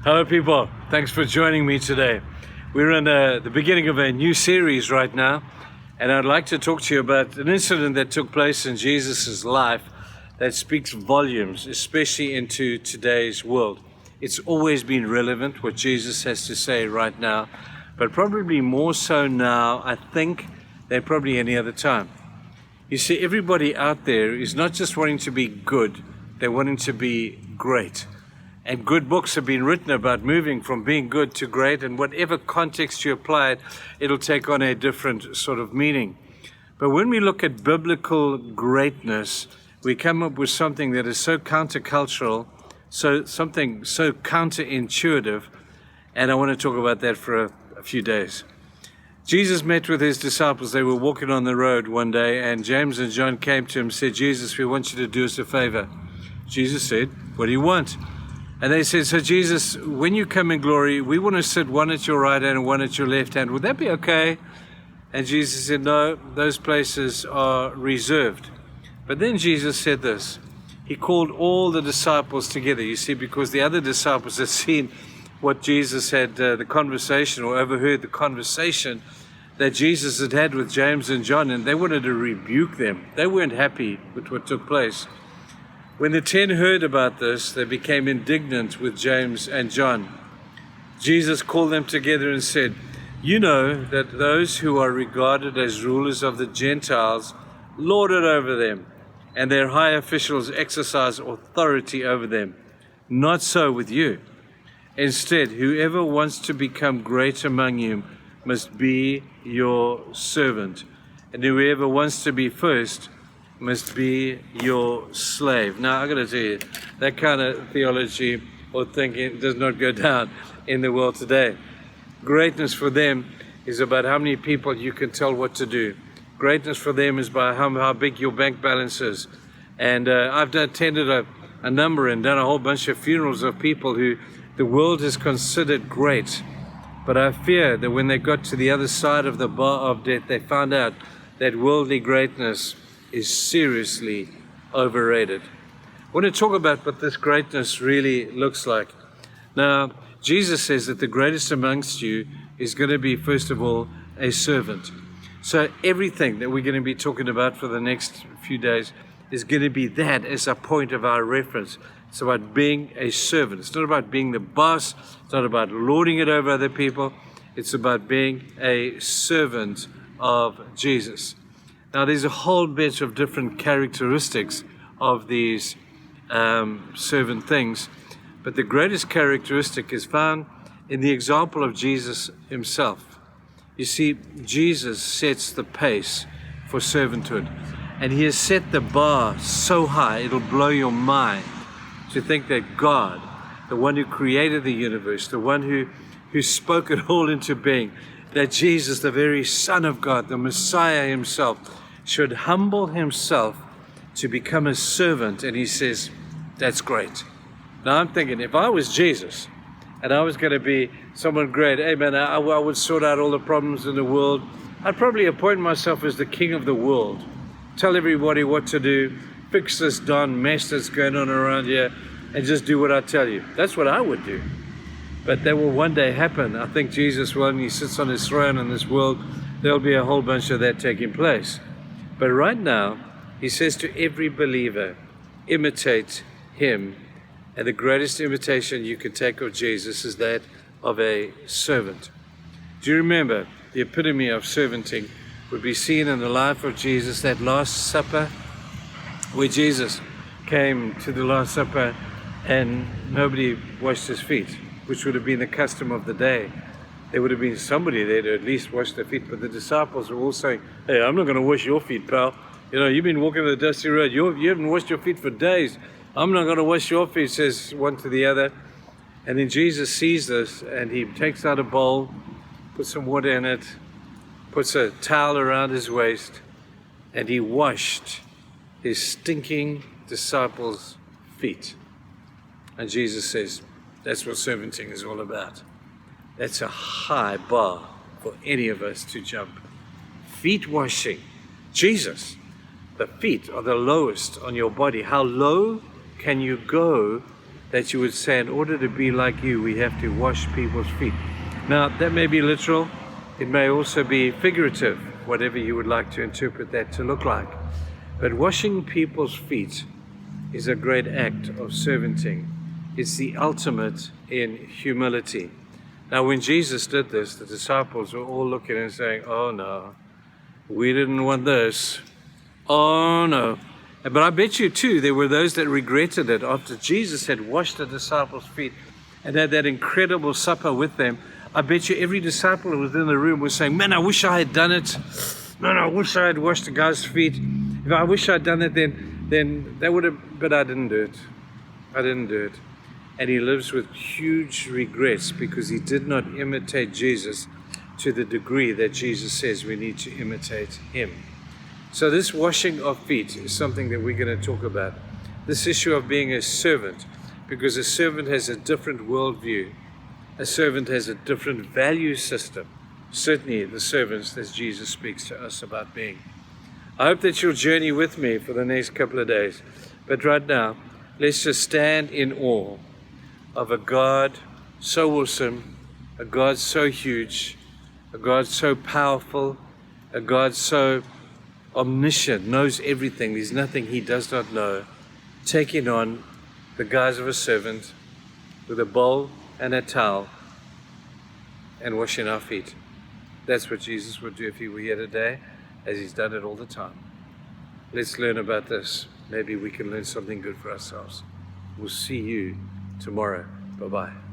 Hello people, thanks for joining me today. We're in the beginning of a new series right now, and I'd like to talk to you about an incident that took place in Jesus' life that speaks volumes, especially into today's world. It's always been relevant what Jesus has to say right now, but probably more so now, I think, than probably any other time. You see, everybody out there is not just wanting to be good, they're wanting to be great. And good books have been written about moving from being good to great, and whatever context you apply it, it'll take on a different sort of meaning. But when we look at biblical greatness, we come up with something that is so countercultural, something so counterintuitive, and I want to talk about that for a few days. Jesus met with his disciples. They were walking on the road one day, and James and John came to him and said, "Jesus, we want you to do us a favor." Jesus said, "What do you want?" And they said, "So Jesus, when you come in glory, we want to sit one at your right hand and one at your left hand. Would that be okay?" And Jesus said, "No, those places are reserved." But then Jesus said this. He called all the disciples together, you see, because the other disciples had seen what Jesus had, the conversation, or overheard the conversation that Jesus had had with James and John, and they wanted to rebuke them. They weren't happy with what took place. When the 10 heard about this, they became indignant with James and John. Jesus called them together and said, "You know that those who are regarded as rulers of the Gentiles lord it over them, and their high officials exercise authority over them. Not so with you. Instead, whoever wants to become great among you must be your servant, and whoever wants to be first must be your slave." Now, I got to tell you, that kind of theology or thinking does not go down in the world today. Greatness for them is about how many people you can tell what to do. Greatness for them is by how big your bank balance is. And I've attended a number and done a whole bunch of funerals of people who the world has considered great. But I fear that when they got to the other side of the bar of death, they found out that worldly greatness is seriously overrated. I want to talk about what this greatness really looks like. Now, Jesus says that the greatest amongst you is going to be, first of all, a servant. So everything that we're going to be talking about for the next few days is going to be that as a point of our reference. It's about being a servant. It's not about being the boss. It's not about lording it over other people. It's about being a servant of Jesus. Now, there's a whole bunch of different characteristics of these servant things, but the greatest characteristic is found in the example of Jesus himself. You see, Jesus sets the pace for servanthood, and he has set the bar so high it'll blow your mind to think that God, the one who created the universe, the one who spoke it all into being, that Jesus, the very Son of God, the Messiah himself, should humble himself to become a servant. And he says, that's great. Now I'm thinking, if I was Jesus and I was going to be someone great, hey man, I would sort out all the problems in the world. I'd probably appoint myself as the king of the world. Tell everybody what to do, fix this darn mess that's going on around here, and just do what I tell you. That's what I would do. But that will one day happen. I think Jesus, when he sits on his throne in this world, there'll be a whole bunch of that taking place. But right now, he says to every believer, imitate him. And the greatest imitation you can take of Jesus is that of a servant. Do you remember the epitome of servanting would be seen in the life of Jesus, that Last Supper, where Jesus came to the Last Supper and nobody washed his feet, which would have been the custom of the day. There would have been somebody there to at least wash their feet, but the disciples were all saying, "Hey, I'm not going to wash your feet, pal. You know, you've been walking the dusty road. You haven't washed your feet for days. I'm not going to wash your feet," says one to the other. And then Jesus sees this, and he takes out a bowl, puts some water in it, puts a towel around his waist, and he washed his stinking disciples' feet. And Jesus says, that's what servanting is all about. That's a high bar for any of us to jump. Feet washing. Jesus, the feet are the lowest on your body. How low can you go that you would say, in order to be like you, we have to wash people's feet. Now, that may be literal. It may also be figurative, whatever you would like to interpret that to look like. But washing people's feet is a great act of servanting. It's the ultimate in humility. Now, when Jesus did this, the disciples were all looking and saying, oh no, we didn't want this. Oh no. But I bet you too, there were those that regretted it after Jesus had washed the disciples' feet and had that incredible supper with them. I bet you every disciple who was in the room was saying, man, I wish I had done it. Man, I wish I had washed the guy's feet. If I wish I'd done it, then that would have, but I didn't do it. I didn't do it. And he lives with huge regrets because he did not imitate Jesus to the degree that Jesus says we need to imitate him. So this washing of feet is something that we're going to talk about. This issue of being a servant, because a servant has a different worldview. A servant has a different value system. Certainly the servants that Jesus speaks to us about being. I hope that you'll journey with me for the next couple of days. But right now, let's just stand in awe of a God so awesome, a God so huge, a God so powerful, a God so omniscient, knows everything. There's nothing he does not know. Taking on the guise of a servant with a bowl and a towel and washing our feet. That's what Jesus would do if he were here today, as he's done it all the time. Let's learn about this. Maybe we can learn something good for ourselves. We'll see you tomorrow. Bye-bye.